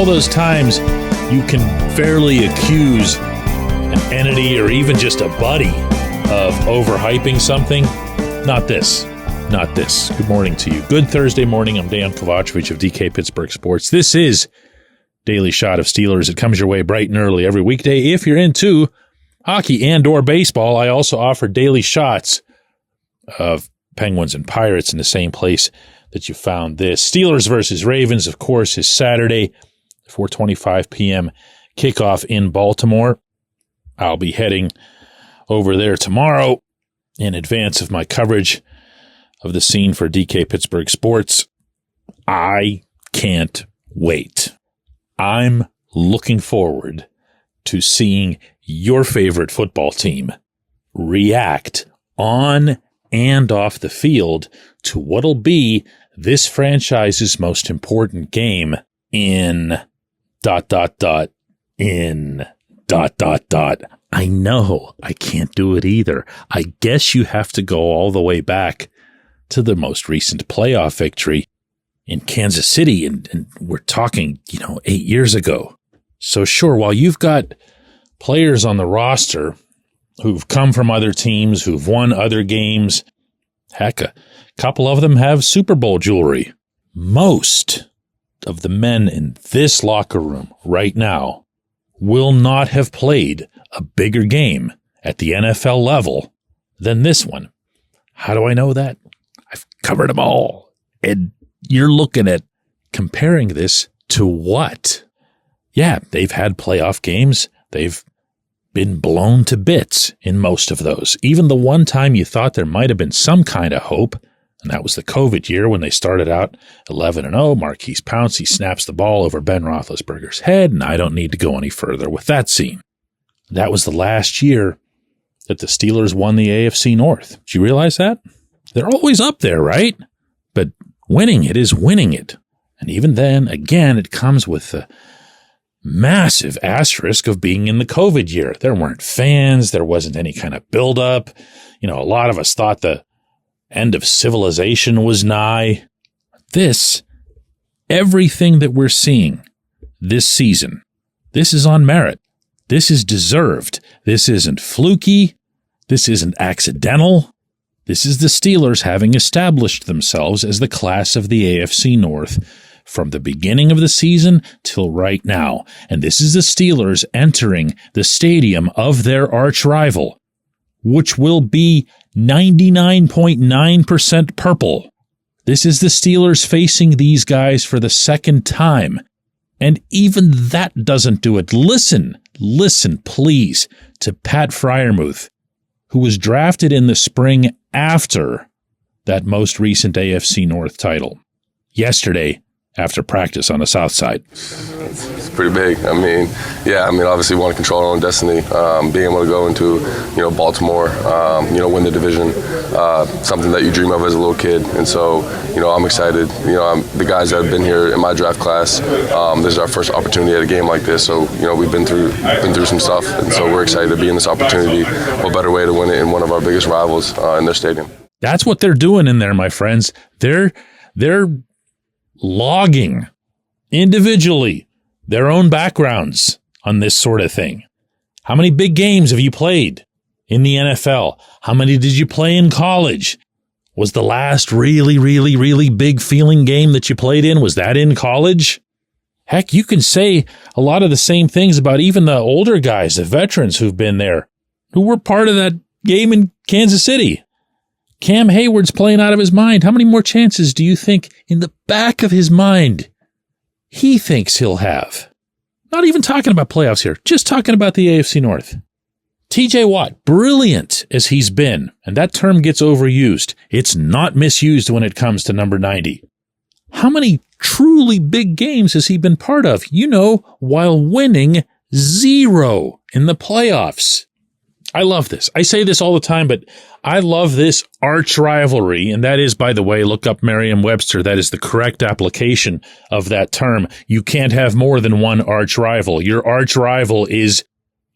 all those times you can fairly accuse an entity or even just a buddy of overhyping something. Not this. Not this. Good morning to you. Good Thursday morning. I'm Dejan Kovacevic of DK Pittsburgh Sports. This is Daily Shot of Steelers. It comes your way bright and early every weekday. If you're into hockey and or baseball, I also offer daily shots of Penguins and Pirates in the same place that you found this. Steelers versus Ravens, of course, is Saturday, 4:25 p.m. kickoff in Baltimore. I'll be heading over there tomorrow in advance of my coverage of the scene for DK Pittsburgh Sports. I can't wait. I'm looking forward to seeing your favorite football team react on and off the field to what'll be this franchise's most important game in ... I know I can't do it either. I guess you have to go all the way back to the most recent playoff victory in Kansas City. And we're talking, 8 years ago. So sure, while you've got players on the roster who've come from other teams, who've won other games, heck, a couple of them have Super Bowl jewelry. Most of the men in this locker room right now will not have played a bigger game at the NFL level than this one. How do I know that? I've covered them all. And you're looking at comparing this to what? Yeah, they've had playoff games. They've been blown to bits in most of those. Even the one time you thought there might have been some kind of hope, and that was the COVID year when they started out 11-0. Marquise Pouncey snaps the ball over Ben Roethlisberger's head, and I don't need to go any further with that scene. That was the last year that the Steelers won the AFC North. Did you realize that? They're always up there, right? But winning it is winning it. And even then, again, it comes with the massive asterisk of being in the COVID year. There weren't fans. There wasn't any kind of buildup. A lot of us thought the end of civilization was nigh. Everything that we're seeing this season, this is on merit. This is deserved. This isn't fluky. This isn't accidental. This is the Steelers having established themselves as the class of the AFC North from the beginning of the season till right now. And this is the Steelers entering the stadium of their arch rival, which will be 99.9% purple. This is the Steelers facing these guys for the second time. And even that doesn't do it. Listen, please, to Pat Freiermuth, who was drafted in the spring after that most recent AFC North title. Yesterday, after practice on the South Side. It's pretty big. Obviously we want to control our own destiny. Being able to go into, Baltimore, win the division, something that you dream of as a little kid. And so, I'm excited. The guys that have been here in my draft class, this is our first opportunity at a game like this. So, we've been through some stuff. And so we're excited to be in this opportunity. What better way to win it in one of our biggest rivals in their stadium. That's what they're doing in there, my friends. They're logging individually their own backgrounds on this sort of thing. How many big games have you played in the NFL? How many did you play in college? Was the last really, really, really big feeling game that you played in, was that in college? Heck, you can say a lot of the same things about even the older guys, the veterans who've been there, who were part of that game in Kansas City. Cam Hayward's playing out of his mind. How many more chances do you think in the back of his mind he thinks he'll have? Not even talking about playoffs here, just talking about the AFC North. TJ Watt, brilliant as he's been, and that term gets overused. It's not misused when it comes to number 90. How many truly big games has he been part of? While winning 0 in the playoffs. I love this. I say this all the time, but I love this arch rivalry. And that is, by the way, look up Merriam-Webster. That is the correct application of that term. You can't have more than one arch rival. Your arch rival is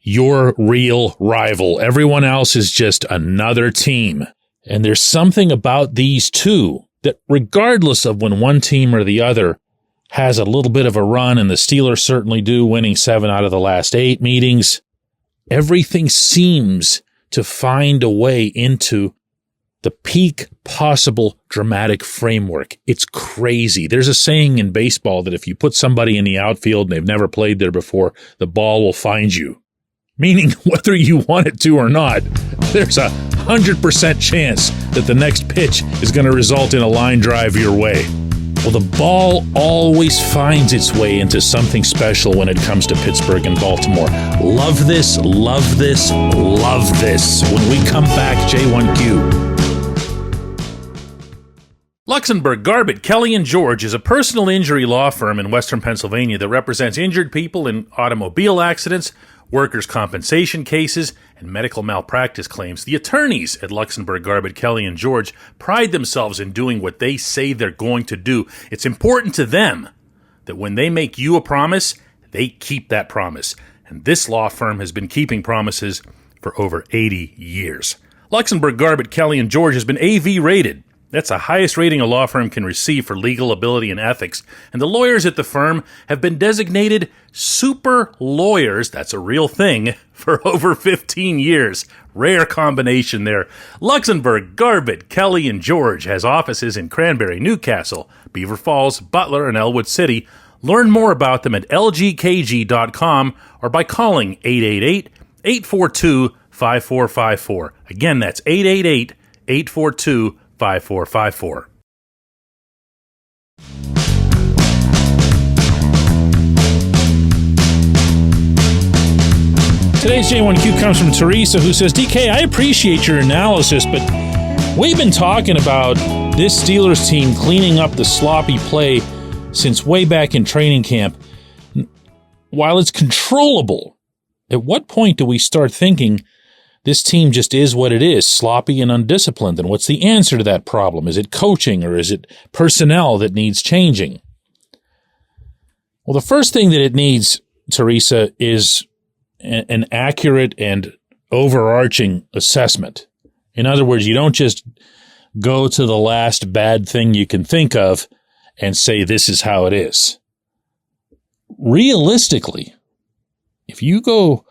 your real rival. Everyone else is just another team. And there's something about these two that regardless of when one team or the other has a little bit of a run, and the Steelers certainly do, winning 7 out of the last 8 meetings. Everything seems to find a way into the peak possible dramatic framework. It's crazy. There's a saying in baseball that if you put somebody in the outfield and they've never played there before, the ball will find you. Meaning, whether you want it to or not, there's 100% chance that the next pitch is going to result in a line drive your way. Well, the ball always finds its way into something special when it comes to Pittsburgh and Baltimore. Love this, love this, love this. When we come back, J1Q. Luxenberg, Garbett, Kelly & George is a personal injury law firm in Western Pennsylvania that represents injured people in automobile accidents, workers' compensation cases, and medical malpractice claims. The attorneys at Luxenberg, Garbett, Kelly & George pride themselves in doing what they say they're going to do. It's important to them that when they make you a promise, they keep that promise. And this law firm has been keeping promises for over 80 years. Luxenberg, Garbett, Kelly & George has been AV rated. That's the highest rating a law firm can receive for legal ability and ethics. And the lawyers at the firm have been designated super lawyers, that's a real thing, for over 15 years. Rare combination there. Luxenberg, Garbett, Kelly & George has offices in Cranberry, Newcastle, Beaver Falls, Butler, and Elwood City. Learn more about them at lgkg.com or by calling 888-842-5454. Again, that's 888-842-5454. Today's J1Q comes from Teresa, who says, DK, I appreciate your analysis, but we've been talking about this Steelers team cleaning up the sloppy play since way back in training camp. While it's controllable, at what point do we start thinking this team just is what it is, sloppy and undisciplined? And what's the answer to that problem? Is it coaching or is it personnel that needs changing? Well, the first thing that it needs, Teresa, is an accurate and overarching assessment. In other words, you don't just go to the last bad thing you can think of and say this is how it is. Realistically, if you go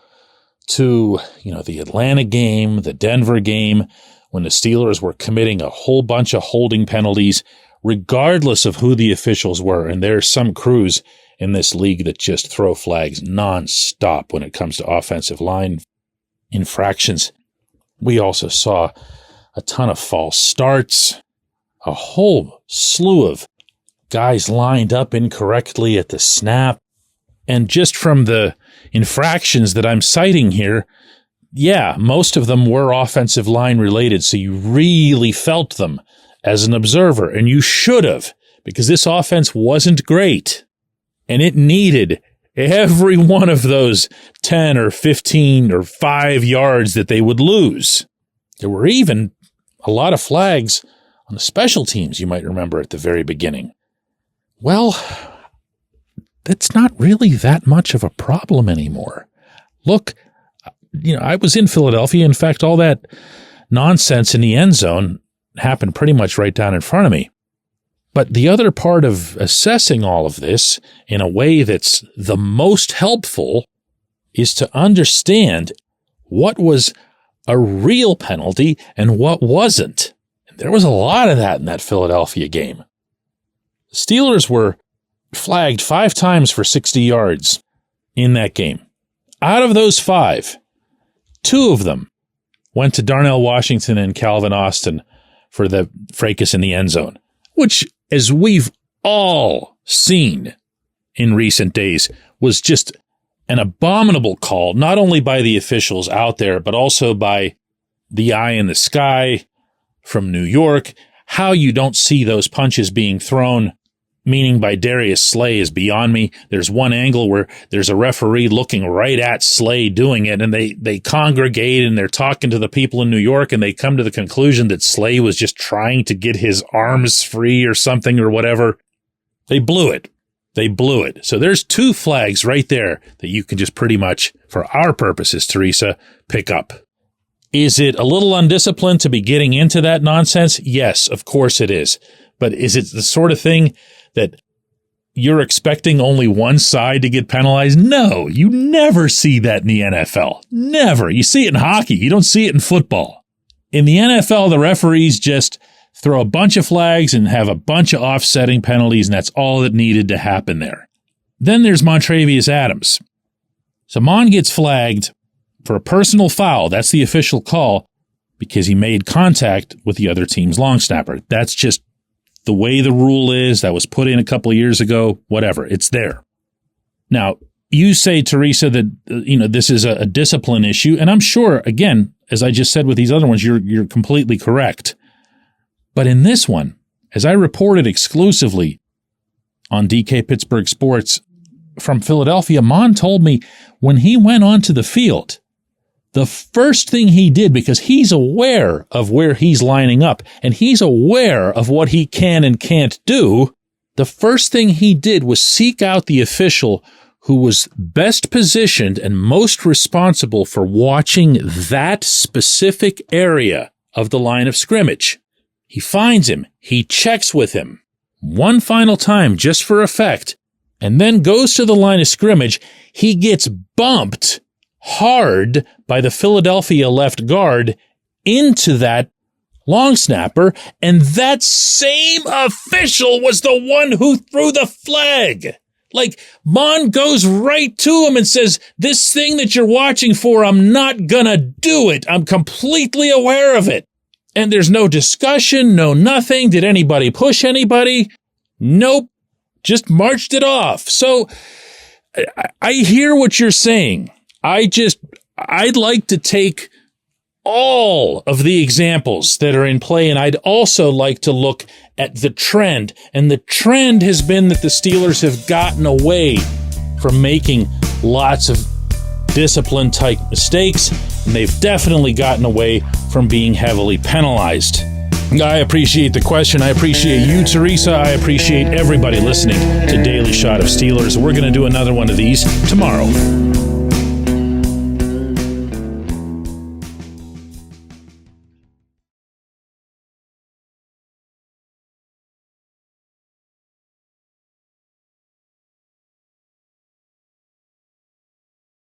to, the Atlanta game, the Denver game, when the Steelers were committing a whole bunch of holding penalties, regardless of who the officials were, and there's some crews in this league that just throw flags nonstop when it comes to offensive line infractions. We also saw a ton of false starts, a whole slew of guys lined up incorrectly at the snap. And just from the infractions that I'm citing here, yeah, most of them were offensive line related, so you really felt them as an observer, and you should have, because this offense wasn't great, and it needed every one of those 10 or 15 or 5 yards that they would lose. There were even a lot of flags on the special teams, you might remember, at the very beginning. Well, that's not really that much of a problem anymore. Look, I was in Philadelphia. In fact, all that nonsense in the end zone happened pretty much right down in front of me. But the other part of assessing all of this in a way that's the most helpful is to understand what was a real penalty and what wasn't. And there was a lot of that in that Philadelphia game. The Steelers were flagged 5 times for 60 yards in that game. Out of those 5, 2 of them went to Darnell Washington and Calvin Austin for the fracas in the end zone, which, as we've all seen in recent days, was just an abominable call, not only by the officials out there, but also by the eye in the sky from New York. How you don't see those punches being thrown, meaning by Darius Slay, is beyond me. There's one angle where there's a referee looking right at Slay doing it, and they congregate and they're talking to the people in New York, and they come to the conclusion that Slay was just trying to get his arms free or something or whatever. They blew it. So there's 2 flags right there that you can just pretty much, for our purposes, Teresa, pick up. Is it a little undisciplined to be getting into that nonsense? Yes, of course it is. But is it the sort of thing that you're expecting only one side to get penalized? No, you never see that in the NFL. Never. You see it in hockey. You don't see it in football. In the NFL, the referees just throw a bunch of flags and have a bunch of offsetting penalties, and that's all that needed to happen there. Then there's Montravius Adams. So Mon gets flagged for a personal foul. That's the official call because he made contact with the other team's long snapper. That's just the way the rule is. That was put in a couple of years ago. Whatever. It's there. Now, you say, Teresa, that this is a discipline issue, and I'm sure, again, as I just said with these other ones, you're completely correct. But in this one, as I reported exclusively on DK Pittsburgh Sports from Philadelphia, Mon told me when he went onto the field, the first thing he did, because he's aware of where he's lining up and he's aware of what he can and can't do, the first thing he did was seek out the official who was best positioned and most responsible for watching that specific area of the line of scrimmage. He finds him. He checks with him one final time just for effect, and then goes to the line of scrimmage. He gets bumped hard by the Philadelphia left guard into that long snapper, and that same official was the one who threw the flag. Like, Mon goes right to him and says, this thing that you're watching for, I'm not gonna do it. I'm completely aware of it. And there's no discussion, no nothing. Did anybody push anybody? Nope. Just marched it off. So I hear what you're saying. I'd like to take all of the examples that are in play, and I'd also like to look at the trend. And the trend has been that the Steelers have gotten away from making lots of discipline-type mistakes, and they've definitely gotten away from being heavily penalized. I appreciate the question. I appreciate you, Teresa. I appreciate everybody listening to Daily Shot of Steelers. We're going to do another one of these tomorrow.